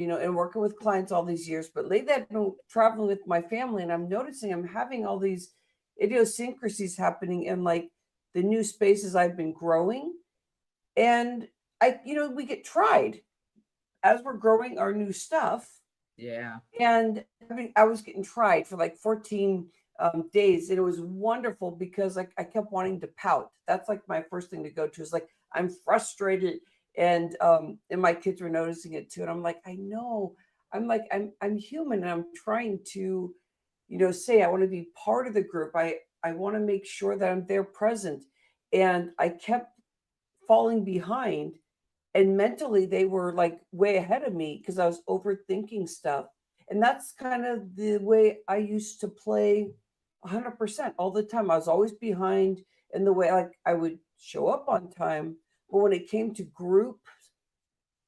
and working with clients all these years. But lately I've been traveling with my family and I'm noticing I'm having all these idiosyncrasies happening in like the new spaces I've been growing. And we get tried as we're growing our new stuff. Yeah. And I was getting tried for like 14 days. And it was wonderful because like I kept wanting to pout. That's like my first thing to go to is like, I'm frustrated. And my kids were noticing it too. And I'm like, I know. I'm human and I'm trying to, say I want to be part of the group. I want to make sure that I'm there present. And I kept falling behind, and mentally they were like way ahead of me because I was overthinking stuff. And that's kind of the way I used to play 100% all the time. I was always behind in the way like I would show up on time, but when it came to group,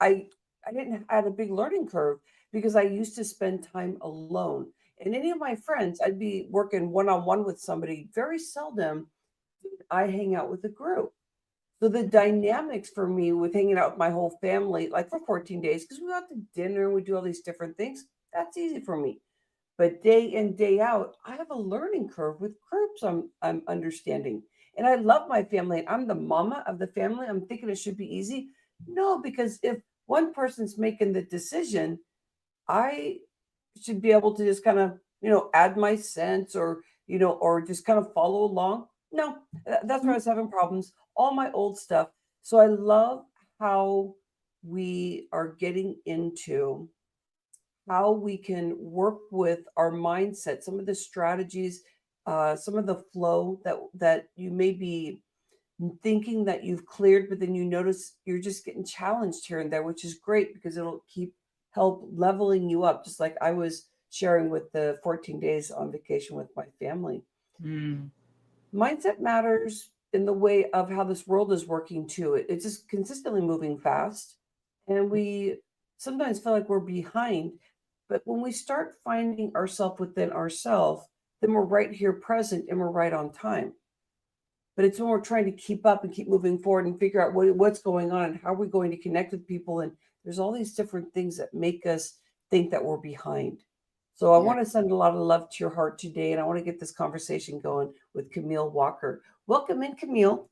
I I didn't had a big learning curve because I used to spend time alone. And any of my friends, I'd be working one on one with somebody. Very seldom I hang out with a group. So the dynamics for me with hanging out with my whole family, like for 14 days, because we go out to dinner and we do all these different things, that's easy for me. But day in, day out, I have a learning curve with groups I'm understanding. And I love my family and I'm the mama of the family. I'm thinking it should be easy. No, because if one person's making the decision, I should be able to just kind of, add my sense or just kind of follow along. No, that's where I was having problems. All my old stuff. So I love how we are getting into how we can work with our mindset, some of the strategies, some of the flow that you may be thinking that you've cleared, but then you notice you're just getting challenged here and there, which is great because it'll keep help leveling you up, just like I was sharing with the 14 days on vacation with my family. Mm. Mindset matters in the way of how this world is working too. It's just consistently moving fast, and we sometimes feel like we're behind. But when we start finding ourselves within ourselves, then we're right here present and we're right on time. But it's when we're trying to keep up and keep moving forward and figure out what's going on and how we're going to connect with people. And there's all these different things that make us think that we're behind. So I Yeah. want to send a lot of love to your heart today. And I want to get this conversation going with Camille Walker. Welcome in, Camille.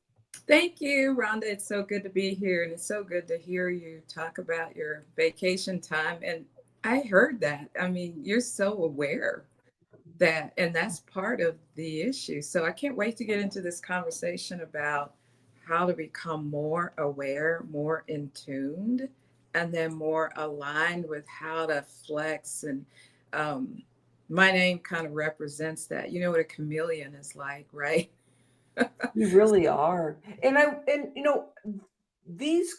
Thank you, Rhonda. It's so good to be here, and it's so good to hear you talk about your vacation time. And I heard that. I mean, you're so aware that, and that's part of the issue. So I can't wait to get into this conversation about how to become more aware, more in tuned, and then more aligned with how to flex. And um, my name kind of represents that. You know what a chameleon is like, right? You really are. And these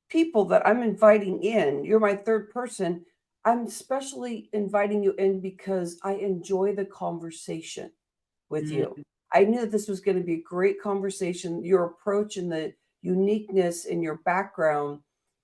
people that I'm inviting in, you're my third person. I'm especially inviting you in because I enjoy the conversation with you. Mm, I knew that this was going to be a great conversation, your approach and the uniqueness in your background.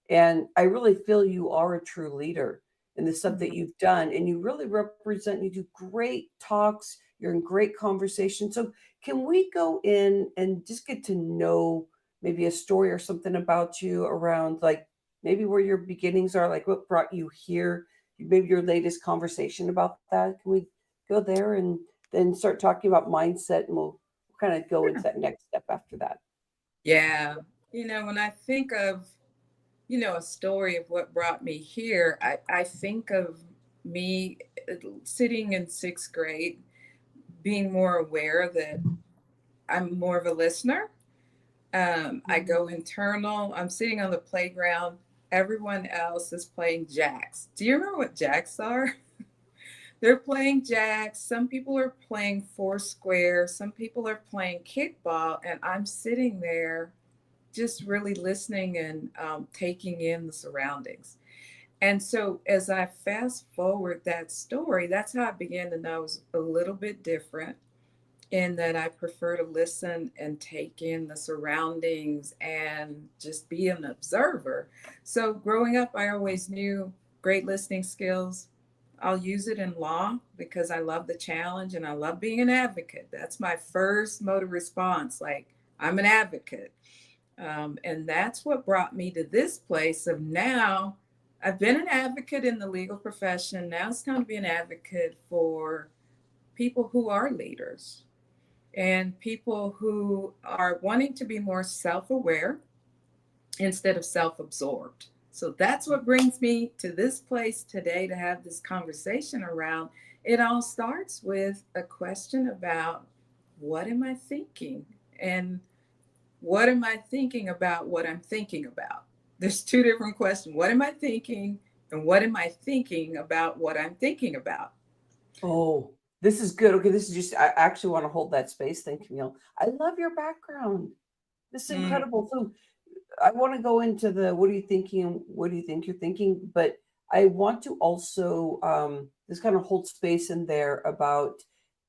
And I really feel you are a true leader in the stuff that you've done. And you really represent, you do great talks, you're in great conversation. So, can we go in and just get to know maybe a story or something about you around like maybe where your beginnings are, like what brought you here, maybe your latest conversation about that? Can we go there and then start talking about mindset, and we'll kind of go into that next step after that. yeah. When I think of, a story of what brought me here, I think of me sitting in sixth grade, being more aware that I'm more of a listener. I go internal. I'm sitting on the playground. Everyone else is playing jacks. Do you remember what jacks are? They're playing jacks. Some people are playing four square. Some people are playing kickball. And I'm sitting there just really listening and taking in the surroundings. And so as I fast forward that story, that's how I began to know it was a little bit different in that I prefer to listen and take in the surroundings and just be an observer. So growing up, I always knew great listening skills. I'll use it in law because I love the challenge and I love being an advocate. That's my first mode of response. Like, I'm an advocate. And that's what brought me to this place of now I've been an advocate in the legal profession. Now it's time to be an advocate for people who are leaders and people who are wanting to be more self aware instead of self absorbed. So that's what brings me to this place today to have this conversation around. It all starts with a question about what am I thinking? And what am I thinking about what I'm thinking about? There's two different questions. What am I thinking? And what am I thinking about what I'm thinking about? Oh, this is good. Okay, this is just, I actually want to hold that space. Thank you, Camille. I love your background. This is Mm, incredible. So I want to go into the what are you thinking? What do you think you're thinking? But I want to also this kind of hold space in there about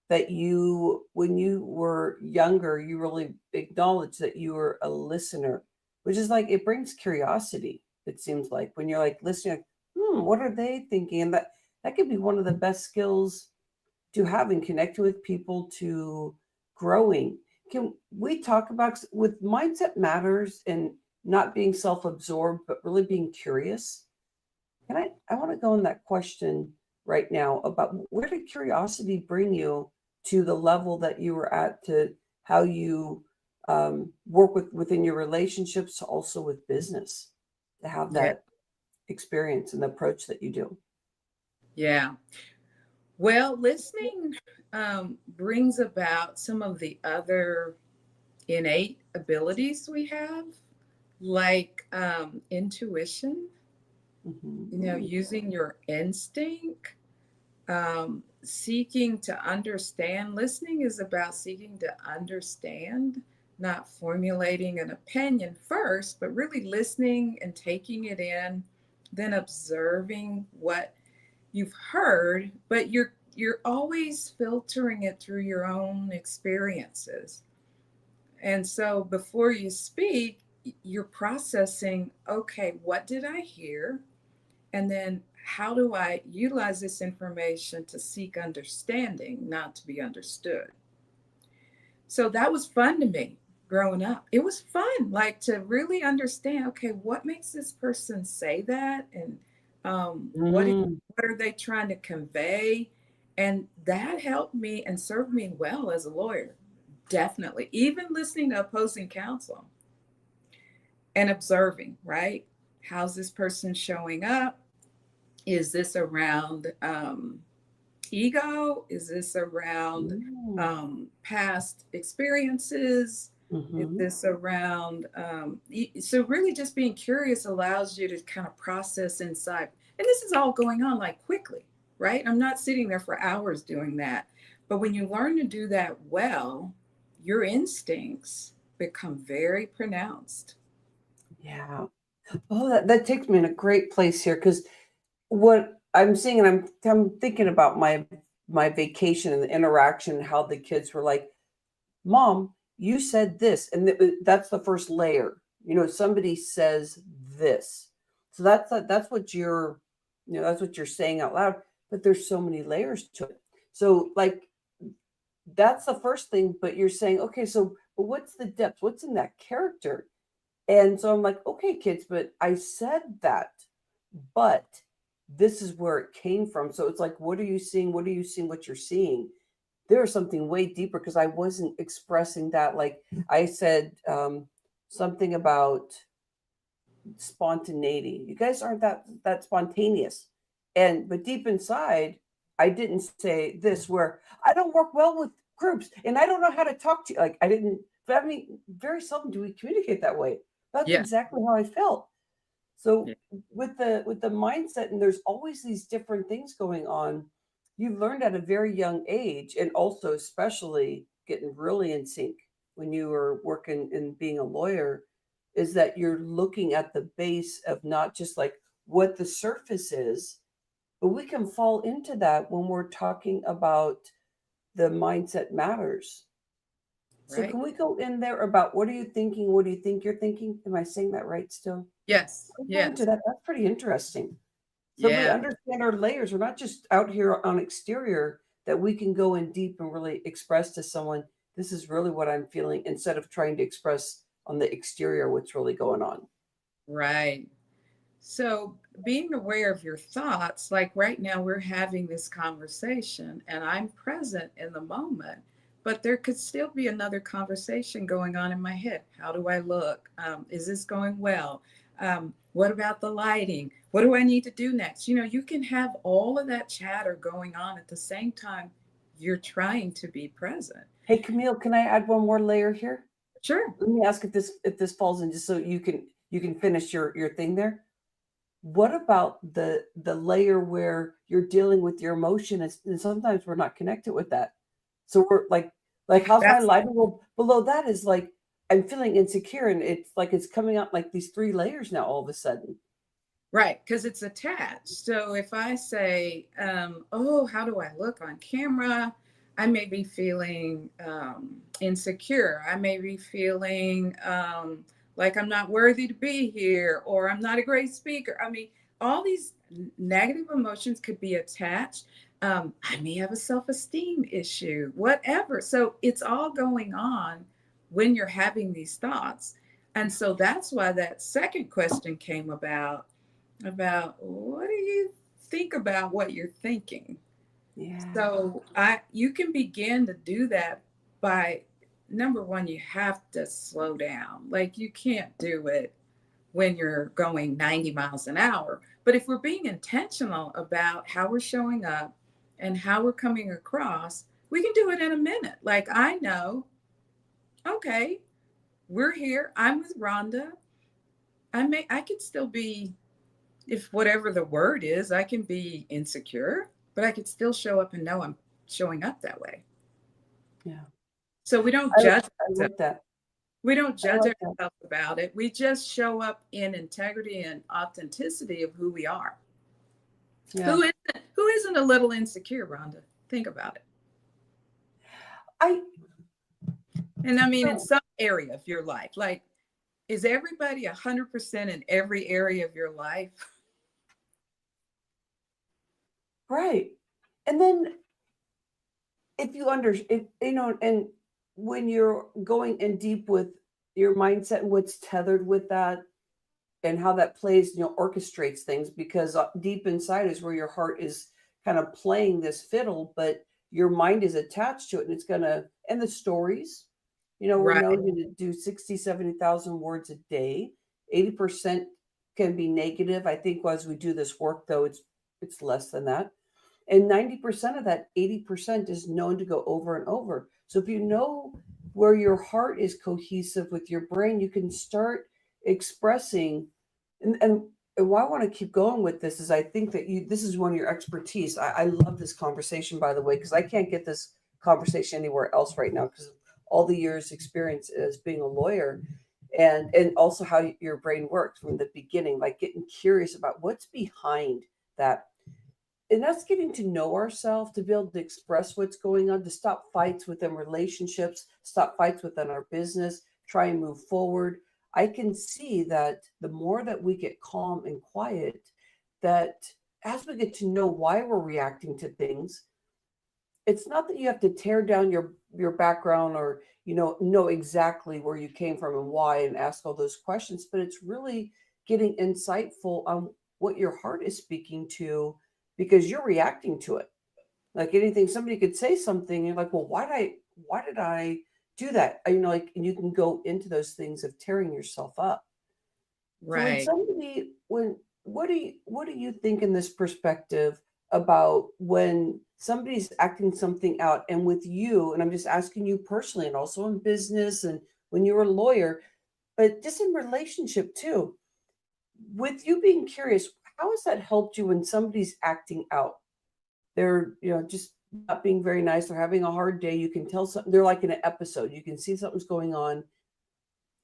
that you, when you were younger, you really acknowledged that you were a listener, which is like it brings curiosity. It seems like when you're like listening, what are they thinking? And that could be one of the best skills to having connecting with people to growing. Can we talk about with mindset matters and not being self-absorbed, but really being curious? Can I want to go on that question right now about where did curiosity bring you to the level that you were at to how you work within your relationships, also with business, to have yeah, that experience and the approach that you do. yeah. Well, listening brings about some of the other innate abilities we have, like intuition, Mhm. using your instinct, seeking to understand. Listening is about seeking to understand, not formulating an opinion first, but really listening and taking it in, then observing what you've heard, but you're always filtering it through your own experiences. And so before you speak, you're processing, okay, what did I hear? And then how do I utilize this information to seek understanding, not to be understood? So that was fun to me growing up. It was fun, like to really understand, okay, what makes this person say that? And Mm. what are they trying to convey? And that helped me and served me well as a lawyer. Definitely. Even listening to opposing counsel and observing, right? How's this person showing up? Is this around ego? Is this around Mm. past experiences? Is Mhm. this around? So, really, just being curious allows you to kind of process inside. And this is all going on like quickly, right? I'm not sitting there for hours doing that. But when you learn to do that well, your instincts become very pronounced. Yeah. Oh, that takes me in a great place here because what I'm seeing, and I'm thinking about my vacation and the interaction, how the kids were like, "Mom, you said this," and that's the first layer. Somebody says this, so that's what that's what you're saying out loud. But there's so many layers to it. So like that's the first thing. But you're saying, okay, so but what's the depth? What's in that character? And so I'm like, okay, kids, but I said that, but this is where it came from. So it's like, what are you seeing? What are you seeing? What you're seeing? There's something way deeper because I wasn't expressing that. Like I said something about spontaneity. You guys aren't that spontaneous. But deep inside, I didn't say this where I don't work well with groups and I don't know how to talk to you. Like I didn't, but I mean, very seldom do we communicate that way. That's Yeah. exactly how I felt. So Yeah. with the mindset, and there's always these different things going on. You learned at a very young age, and also especially getting really in sync when you were working and being a lawyer, is that you're looking at the base of not just like what the surface is, but we can fall into that when we're talking about the mindset matters. So Right. can we go in there about what are you thinking? What do you think you're thinking? Am I saying that right still? Yes. Let's go into Yes. that. That's pretty interesting. So we Yeah. understand our layers. We're not just out here on exterior, that we can go in deep and really express to someone, this is really what I'm feeling, instead of trying to express on the exterior what's really going on. Right. So being aware of your thoughts, like right now we're having this conversation and I'm present in the moment, but there could still be another conversation going on in my head. How do I look? Is this going well? What about the lighting? What do I need to do next? You know, you can have all of that chatter going on at the same time you're trying to be present. Hey, Camille, can I add one more layer here? Sure. Let me ask if this falls in, just so you can finish your thing there. What about the layer where you're dealing with your emotion, and sometimes we're not connected with that. So we're like how's my That's lighting? Well, below that is like I'm feeling insecure, and it's like it's coming out like these three layers now all of a sudden. right, because it's attached. So if I say, oh, how do I look on camera? I may be feeling insecure. I may be feeling like I'm not worthy to be here, or I'm not a great speaker. I mean, all these negative emotions could be attached. I may have a self esteem issue, whatever. So it's all going on when you're having these thoughts. And so that's why that second question came about what do you think about what you're thinking. Yeah. So I you can begin to do that by, number one, you have to slow down. Like you can't do it when you're going 90 miles an hour. But if we're being intentional about how we're showing up and how we're coming across, we can do it in a minute. Like I know, okay, we're here. I'm with Rhonda. I could still be, if whatever the word is, I can be insecure, but I could still show up and know I'm showing up that way. Yeah. So we don't I judge I ourselves. like that. We don't I judge like that. ourselves about it. We just show up in integrity and authenticity of who we are. Yeah. Who isn't a little insecure, Rhonda? Think about it. I And I mean, in so some area of your life, like, is everybody 100% in every area of your life? right. And then if you if you know, and when you're going in deep with your mindset and what's tethered with that, and how that plays, orchestrates things, because deep inside is where your heart is kind of playing this fiddle, but your mind is attached to it, and it's gonna, and the stories, we're Right, known to do 60, 70,000 words a day. 80% can be negative. I think as we do this work, though, it's less than that. And 90% of that 80% is known to go over and over. So if you know where your heart is cohesive with your brain, you can start expressing. And why I want to keep going with this is I think that this is one of your expertise. I love this conversation, by the way, because I can't get this conversation anywhere else right now because of all the years experience as being a lawyer, and also how your brain works from the beginning, like getting curious about what's behind that, and that's getting to know ourselves, to be able to express what's going on, to stop fights within relationships, stop fights within our business, try and move forward. I can see that the more that we get calm and quiet, that as we get to know why we're reacting to things, it's not that you have to tear down your background, or know exactly where you came from and why, and ask all those questions, but it's really getting insightful on what your heart is speaking to, because you're reacting to it. Like anything, somebody could say something, you're like, well, why did I do that? Like, and you can go into those things of tearing yourself up. So when right. somebody when what do you think in this perspective about when somebody's acting something out, and with you, and I'm just asking you personally, and also in business, and when you were a lawyer, but just in relationship too, with you being curious, how has that helped you when somebody's acting out? They're, just not being very nice, they're having a hard day, you can tell something, they're like in an episode, you can see something's going on.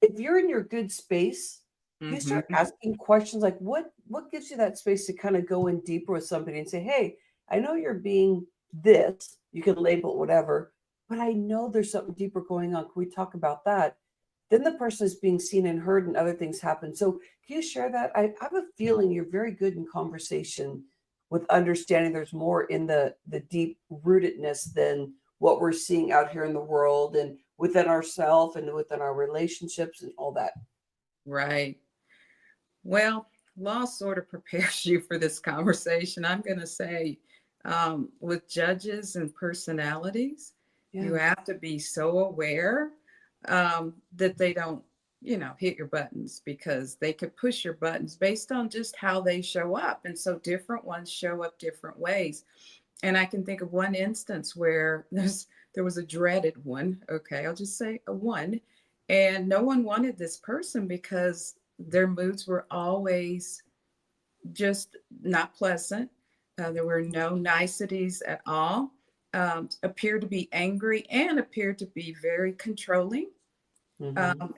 If you're in your good space, you start Hmm. asking questions like, what gives you that space to kind of go in deeper with somebody and say, hey, I know you're being this, you can label it whatever, but I know there's something deeper going on, can we talk about that? Then the person is being seen and heard, and other things happen. So can you share that? I have a feeling you're very good in conversation, with understanding there's more in the deep rootedness than what we're seeing out here in the world, and within ourselves, and within our relationships, and all that. Right. Well, law sort of prepares you for this conversation. I'm going to say, with judges and personalities, you Yeah. have to be so aware that they don't, hit your buttons, because they could push your buttons based on just how they show up. And so different ones show up different ways. And I can think of one instance where there was a dreaded one. Okay, I'll just say a one. And no one wanted this person because their moods were always just not pleasant. There were no niceties at all. Appeared to be angry and appeared to be very controlling. Mm-hmm. Um,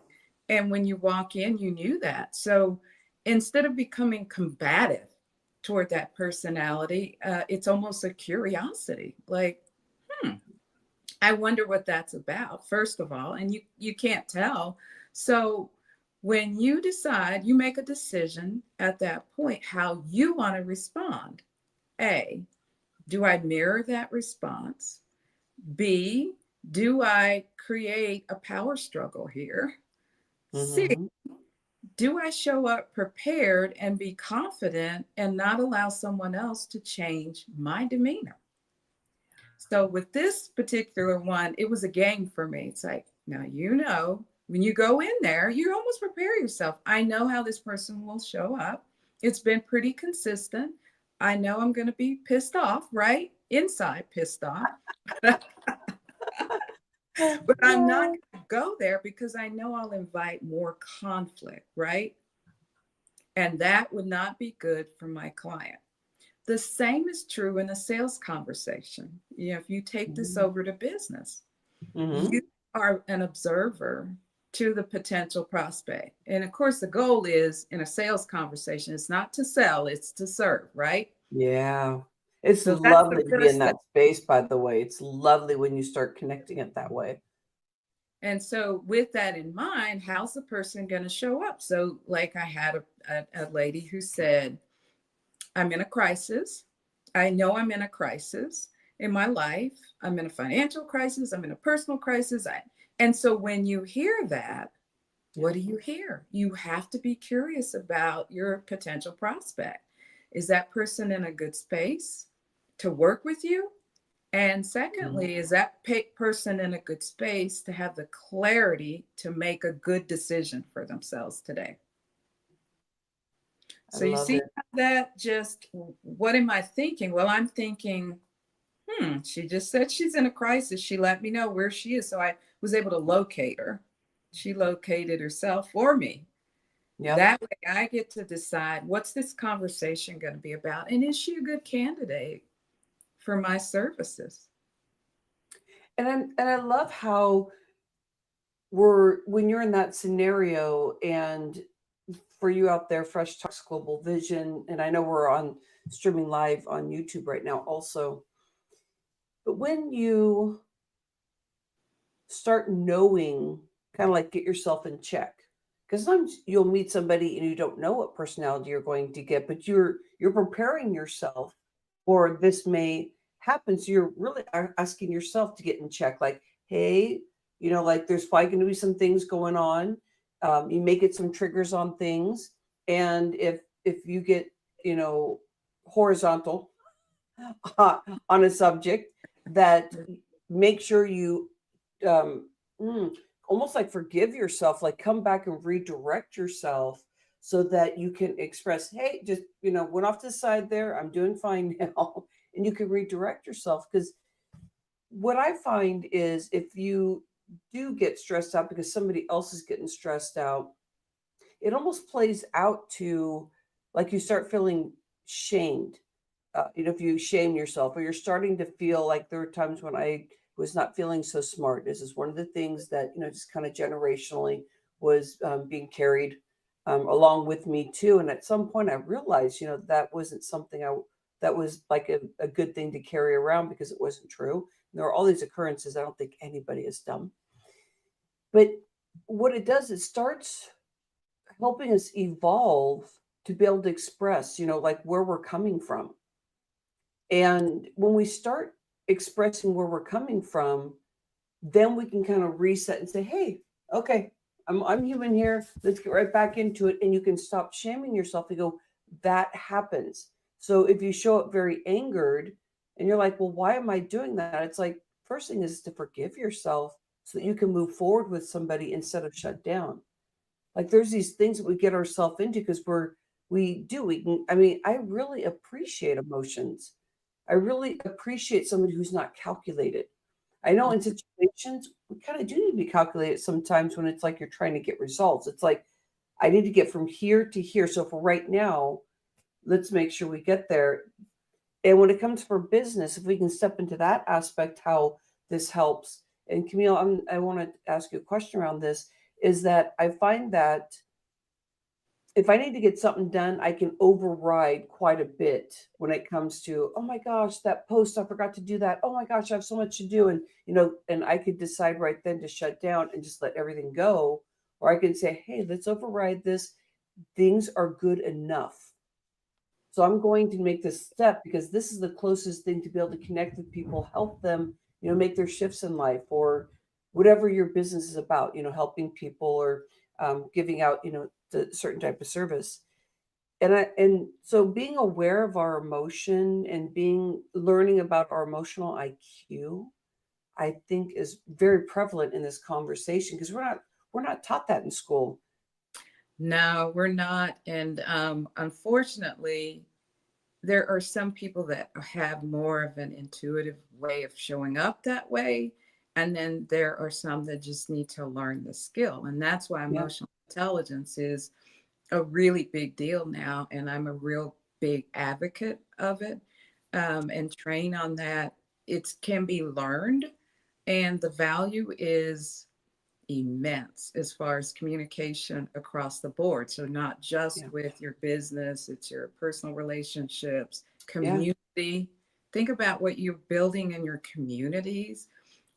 and when you walk in, you knew that. So instead of becoming combative toward that personality, it's almost a curiosity. Like, I wonder what that's about, first of all. And you can't tell. So when you decide, you make a decision at that point how you want to respond. A, do I mirror that response? B, do I create a power struggle here? C, Mm-hmm. do I show up prepared and be confident and not allow someone else to change my demeanor? So with this particular one, it was a game for me. It's like, now, when you go in there, you almost prepare yourself. I know how this person will show up. It's been pretty consistent. I know I'm going to be pissed off, right? Inside pissed off. But I'm not going to go there because I know I'll invite more conflict, right? And that would not be good for my client. The same is true in a sales conversation. If you take this over to business, Mm-hmm. you are an observer to the potential prospect. And of course, the goal is in a sales conversation, it's not to sell, it's to serve, right? Yeah. It's So that's the lovely to be in first thing. that space, by the way. It's lovely when you start connecting it that way. And so, with that in mind, how's the person going to show up? So, like, I had a lady who said, I'm in a crisis. I know I'm in a crisis in my life. I'm in a financial crisis. I'm in a personal crisis. And so when you hear that, what do you hear? You have to be curious about your potential prospect. Is that person in a good space to work with you? And Mhm. secondly, is that person in a good space to have the clarity to make a good decision for themselves today? I So you love see it. that, just what am I thinking? Well, I'm thinking, she just said she's in a crisis. She let me know where she is. So I was able to locate her. She located herself for me. Yep. That way I get to decide, what's this conversation going to be about? And is she a good candidate for my services? And I love how when you're in that scenario, and for you out there, Fresh Talks Global Vision, and I know we're on streaming live on YouTube right now also. But when you start knowing, kind of like get yourself in check, because sometimes you'll meet somebody and you don't know what personality you're going to get, but you're preparing yourself for this may happen. So you're really asking yourself to get in check, like, hey, like there's probably going to be some things going on. You may get some triggers on things, and if you get you know horizontal on a subject, that make sure you um, mm, almost like forgive yourself, like come back and redirect yourself so that you can express, hey, just, went off to the side there. I'm doing fine now. And you can redirect yourself. Because what I find is if you do get stressed out because somebody else is getting stressed out, it almost plays out to like you start feeling shamed. If you shame yourself, or you're starting to feel like there were times when I was not feeling so smart. This is one of the things that, just kind of generationally was being carried along with me too. And at some point I realized, that wasn't something that was like a good thing to carry around, because it wasn't true. And there are all these occurrences I don't think anybody is dumb. But what it does, it starts helping us evolve to be able to express, like where we're coming from. And when we start expressing where we're coming from, then we can kind of reset and say, hey, okay, I'm human here. Let's get right back into it. And you can stop shaming yourself and go, that happens. So if you show up very angered and you're like, well, why am I doing that? It's like, first thing is to forgive yourself so that you can move forward with somebody instead of shut down. Like there's these things that we get ourselves into because we can, I mean, I really appreciate emotions. I really appreciate somebody who's not calculated. I know in situations we kind of do need to be calculated sometimes when it's like you're trying to get results. It's like I need to get from here to here. So for right now, let's make sure we get there. And when it comes for business, if we can step into that aspect, how this helps. And Camille, I want to ask you a question around this. Is that I find that if I need to get something done, I can override quite a bit when it comes to, oh my gosh, that post, I forgot to do that. Oh my gosh, I have so much to do. And, and I could decide right then to shut down and just let everything go. Or I can say, hey, let's override this. Things are good enough. So I'm going to make this step because this is the closest thing to be able to connect with people, help them, make their shifts in life or whatever your business is about, helping people or giving out, the certain type of service. And so being aware of our emotion and learning about our emotional IQ, I think is very prevalent in this conversation because we're not taught that in school. No, we're not. And unfortunately, there are some people that have more of an intuitive way of showing up that way. And then there are some that just need to learn the skill. And that's why Yeah, emotional intelligence is a really big deal now. And I'm a real big advocate of it, and train on that. It can be learned, and the value is immense as far as communication across the board. So not just yeah, with your business, it's your personal relationships, yeah, community. Think about what you're building in your communities.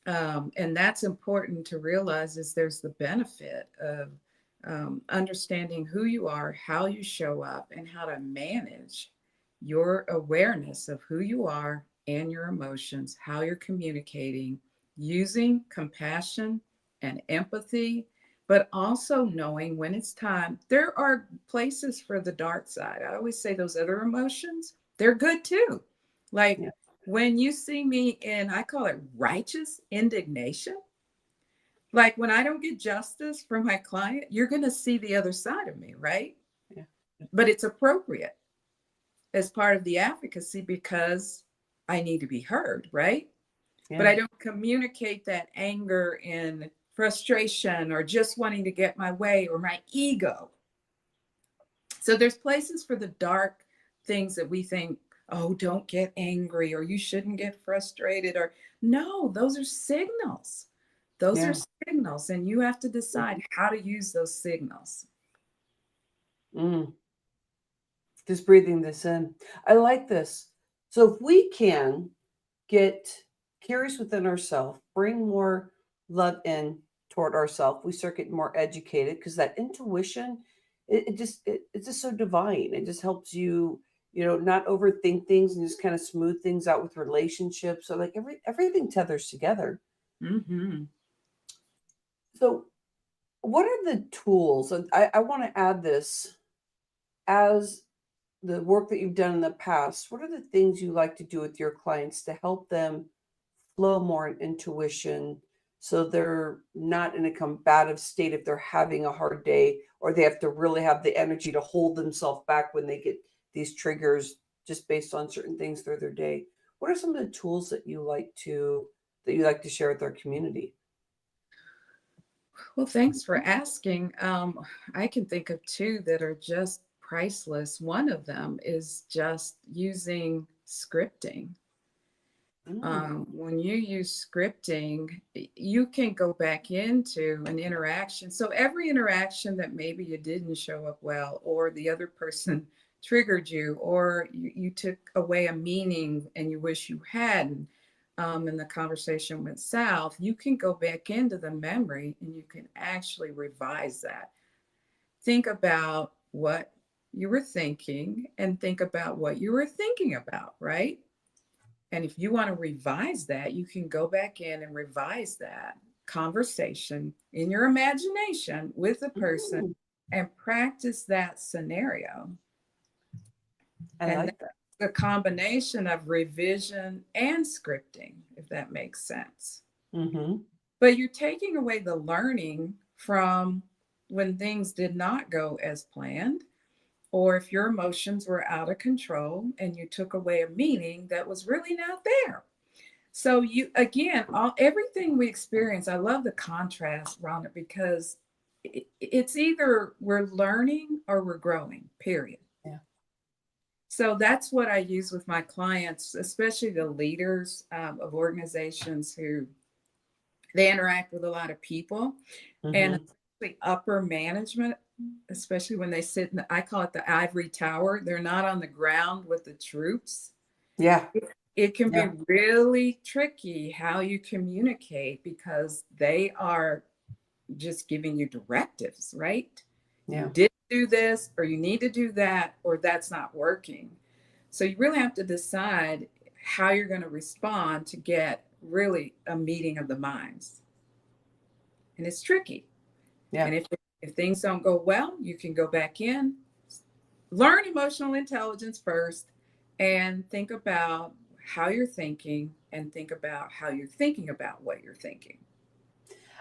And that's important to realize is there's the benefit of understanding who you are, how you show up, and how to manage your awareness of who you are and your emotions, how you're communicating, using compassion and empathy, but also knowing when it's time. There are places for the dark side. I always say those other emotions, they're good too. Like yeah, when you see me in, I call it righteous indignation. Like when I don't get justice from my client, you're going to see the other side of me, right? yeah, But it's appropriate as part of the advocacy because I need to be heard, right? But yeah, I don't communicate that anger and frustration or just wanting to get my way or my ego. So there's places for the dark things that we think, oh, don't get angry or you shouldn't get frustrated or no, those are signals. Those are yeah. signals, and you have to decide how to use those signals. Mm. Just breathing this in. I like this. So if we can get curious within ourselves, bring more love in toward ourselves, we start getting more educated because that intuition, it's just so divine. It just helps you, not overthink things and just kind of smooth things out with relationships. So like everything tethers together. Mm-hmm. So what are the tools? And I want to add this as the work that you've done in the past, what are the things you like to do with your clients to help them flow more in intuition so they're not in a combative state if they're having a hard day or they have to really have the energy to hold themselves back when they get these triggers just based on certain things through their day? What are some of the tools that you like to share with our community? Well, thanks for asking. I can think of two that are just priceless. One of them is just using scripting. Mm, When you use scripting, you can go back into an interaction. So every interaction that maybe you didn't show up well, or the other person triggered you, or you took away a meaning and you wish you hadn't, and the conversation went south, you can go back into the memory and you can actually revise that. Think about what you were thinking and think about what you were thinking about, right? And if you want to revise that, you can go back in and revise that conversation in your imagination with the person mm, and practice that scenario. I And like that's that. a combination of revision and scripting, if that makes sense. Mm-hmm. But you're taking away the learning from when things did not go as planned, or if your emotions were out of control and you took away a meaning that was really not there. So you again, everything we experience, I love the contrast, Rhonda, because it's either we're learning or we're growing, period. Yeah. So that's what I use with my clients, especially the leaders of organizations who they interact with a lot of people, and Mm-hmm. the upper management, especially when they sit in I call it the ivory tower. They're not on the ground with the troops. Yeah. It can be Yeah. really tricky how you communicate because they are just giving you directives, right? You Yeah. did do this, or you need to do that, or that's not working. So you really have to decide how you're going to respond to get really a meeting of the minds. And it's tricky. Yeah. And if things don't go well, you can go back in, learn emotional intelligence first, and think about how you're thinking and think about how you're thinking about what you're thinking.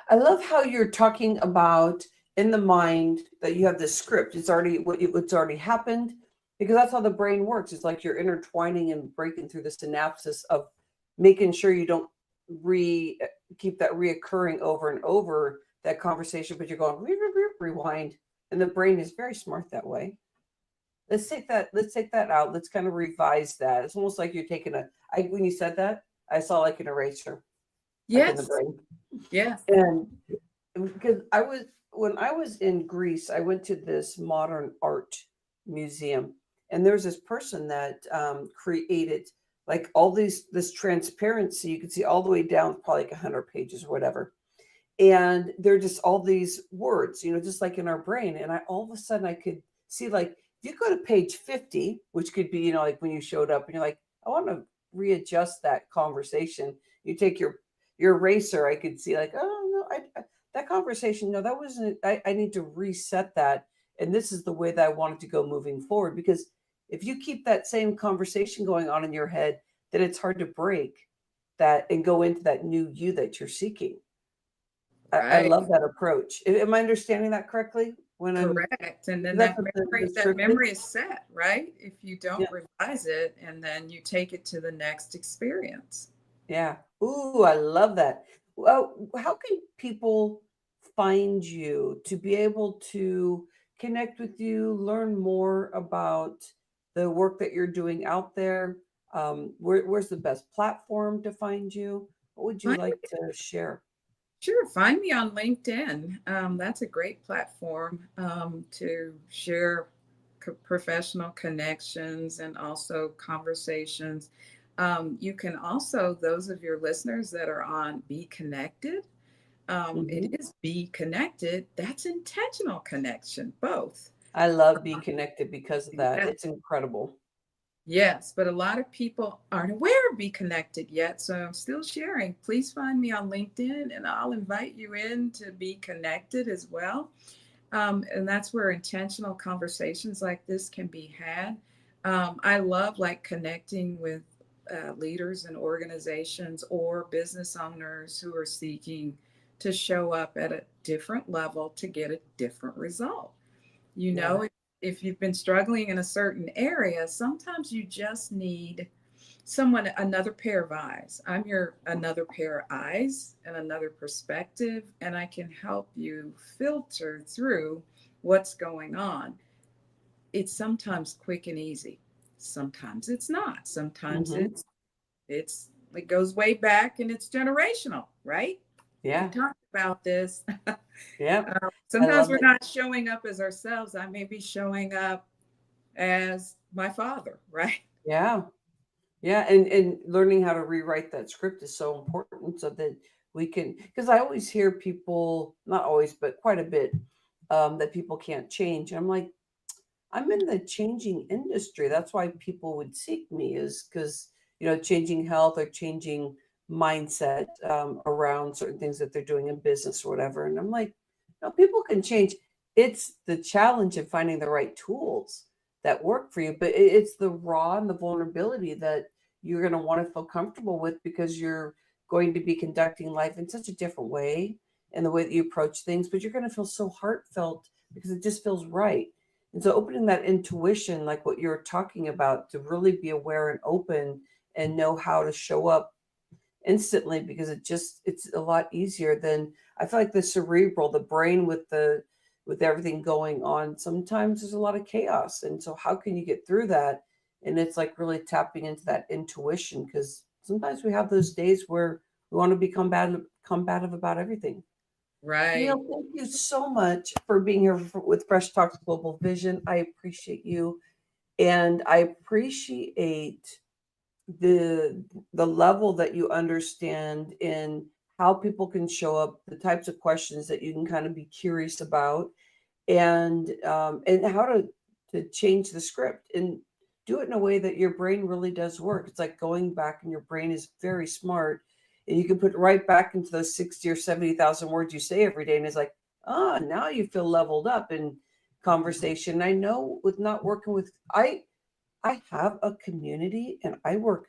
I love how you're talking about in the mind that you have this script. It's already what's already happened, because that's how the brain works. It's like you're intertwining and breaking through the synapses of making sure you don't re keep that reoccurring over and over that conversation, but you're going rewind, and the brain is very smart that way. Let's take that. Let's take that out. Let's kind of revise that. It's almost like you're taking when you said that, I saw like an eraser, like in the Yes, brain. yes. And because when I was in Greece, I went to this modern art museum, and there was this person that created like all this transparency. You could see all the way down, probably like 100 pages or whatever. And they're just all these words, just like in our brain. And I all of a sudden I could see, like, if you go to page 50, which could be, like when you showed up and you're like, I want to readjust that conversation. You take your eraser, I could see like, oh no, that conversation, no, that wasn't, I need to reset that. And this is the way that I want it to go moving forward. Because if you keep that same conversation going on in your head, then it's hard to break that and go into that new you that you're seeking. I Right. love that approach. Am I understanding that correctly? When I'm Correct. And then That's that what the memory, that script is? memory is set, right? If you Yeah, don't revise it and then you take it to the next experience. yeah. Ooh, I love that. Well, how can people find you to be able to connect with you, learn more about the work that you're doing out there? Where's the best platform to find you? What would you Find like to share? Sure, find me on LinkedIn. That's a great platform to share professional connections and also conversations. You can also, those of your listeners that are on Be Connected, it Hmm. is Be Connected. That's intentional connection, both. I love Be Connected because of that. Yeah. It's incredible. Yes, but a lot of people aren't aware of Be Connected yet. So I'm still sharing. Please find me on LinkedIn and I'll invite you in to Be Connected as well. And that's where intentional conversations like this can be had. I love like connecting with leaders and organizations or business owners who are seeking to show up at a different level to get a different result. You Yeah. know, if you've been struggling in a certain area, sometimes you just need someone, another pair of eyes. I'm your another pair of eyes and another perspective, and I can help you filter through what's going on. It's sometimes quick and easy. Sometimes it's not. Sometimes Hmm. it goes way back and it's generational, right? We Yeah. talked about this. Yeah. I Sometimes love we're it. not showing up as ourselves. I may be showing up as my father, right? Yeah. Yeah. And learning how to rewrite that script is so important so that we can, because I always hear people, not always, but quite a bit, that people can't change. I'm like, I'm in the changing industry. That's why people would seek me, is because, changing health or changing mindset around certain things that they're doing in business or whatever. And I'm like, no, people can change. It's the challenge of finding the right tools. that work for you. But it's the raw and the vulnerability that you're going to want to feel comfortable with, because you're going to be conducting life in such a different way, and the way that you approach things, but you're going to feel so heartfelt because it just feels right. And so opening that intuition, like what you're talking about, to really be aware and open and know how to show up instantly, because it's a lot easier than, I feel like the cerebral, the brain with everything going on, sometimes there's a lot of chaos. And so how can you get through that? And it's like really tapping into that intuition, because sometimes we have those days where we want to be combative about everything. Right. Camille, thank you so much for being here with Fresh Talks Global Vision. I appreciate you, and I appreciate the level that you understand in how people can show up, the types of questions that you can kind of be curious about, and how to change the script and do it in a way that your brain really does work. It's like going back, and your brain is very smart, and you can put it right back into those 60 or 70,000 words you say every day, and it's like, ah, now you feel leveled up in conversation. I know with not working with, I have a community and I work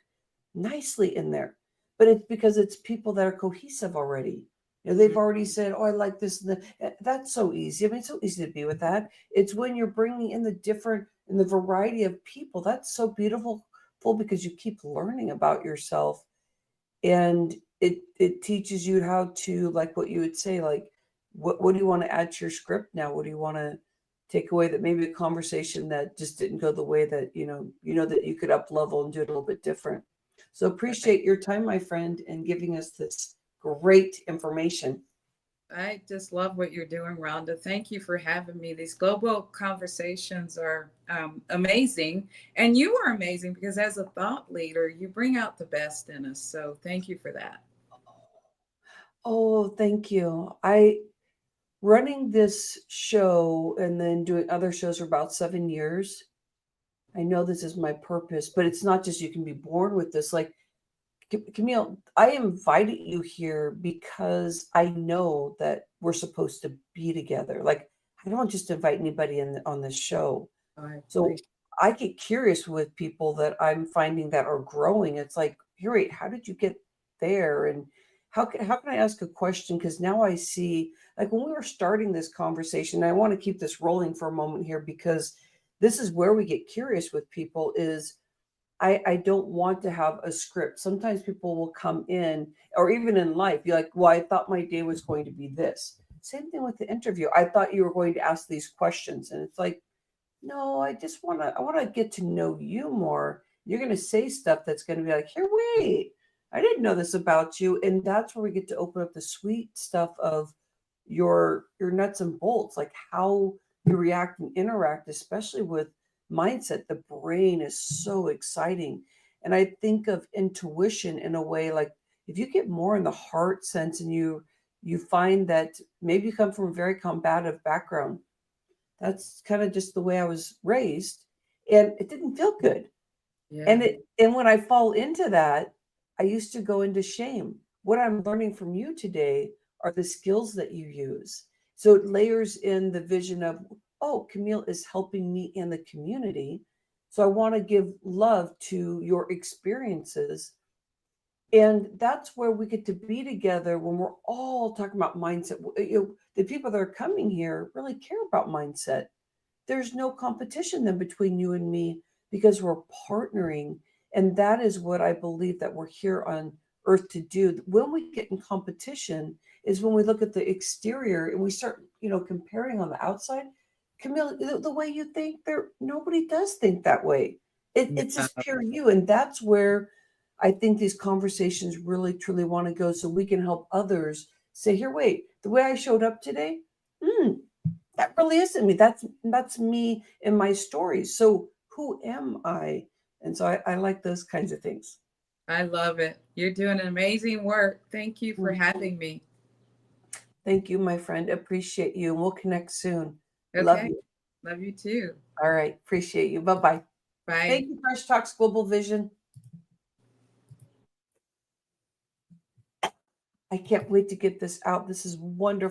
nicely in there, but it's because it's people that are cohesive already. You know, they've already said, "Oh, I like this," and that's so easy. I mean, it's so easy to be with that. It's when you're bringing in the different and the variety of people, that's so beautiful, because you keep learning about yourself, and it teaches you how to, like what you would say, like what do you want to add to your script now? What do you want to take away, that maybe a conversation that just didn't go the way that that you could up level and do it a little bit different. So Right. appreciate your time, my friend, and giving us this great information. I just love what you're doing, Rhonda. Thank you for having me. These global conversations are amazing. And you are amazing because, as a thought leader, you bring out the best in us. So, thank you for that. Oh, thank you. I running this show and then doing other shows for about 7 years. I know this is my purpose, but it's not just you can be born with this. Like, Camille, I invited you here because I know that we're supposed to be together. Like, I don't just invite anybody on this show. I So appreciate I get curious with people that I'm finding that are growing. It's like, here, wait, how did you get there? And how can I ask a question? Because now I see, like when we were starting this conversation, I want to keep this rolling for a moment here, because this is where we get curious with people. Is I don't want to have a script. Sometimes people will come in, or even in life, you're like, well, I thought my day was going to be this. Same thing with the interview. I thought you were going to ask these questions. And it's like, no, I want to get to know you more. You're going to say stuff that's going to be like, here, wait, I didn't know this about you. And that's where we get to open up the sweet stuff of your nuts and bolts, like how you react and interact, especially with mindset. The brain is so exciting. And I think of intuition in a way, like if you get more in the heart sense, and you find that maybe you come from a very combative background. That's kind of just the way I was raised, and it didn't feel good. Yeah. And when I fall into that, I used to go into shame. What I'm learning from you today are the skills that you use. So it layers in the vision of, oh, Camille is helping me in the community. So I want to give love to your experiences. And that's where we get to be together when we're all talking about mindset. The people that are coming here really care about mindset. There's no competition then between you and me, because we're partnering. And that is what I believe that we're here on earth to do. When we get in competition is when we look at the exterior and we start, comparing on the outside. Camille, the way you think, there nobody does think that way. It's Yeah. just pure you. And that's where I think these conversations really truly want to go, so we can help others say, here, wait, the way I showed up today, hmm, that really isn't me. That's me in my stories. So who am I? And so I like those kinds of things. I love it. You're doing amazing work. Thank you for Mm. having me. Thank you, my friend. Appreciate you. And we'll connect soon. Love Okay. you. Love you too. All right. Appreciate you. Bye bye. Bye. Thank you, Fresh Talks Global Vision. I can't wait to get this out. This is wonderful.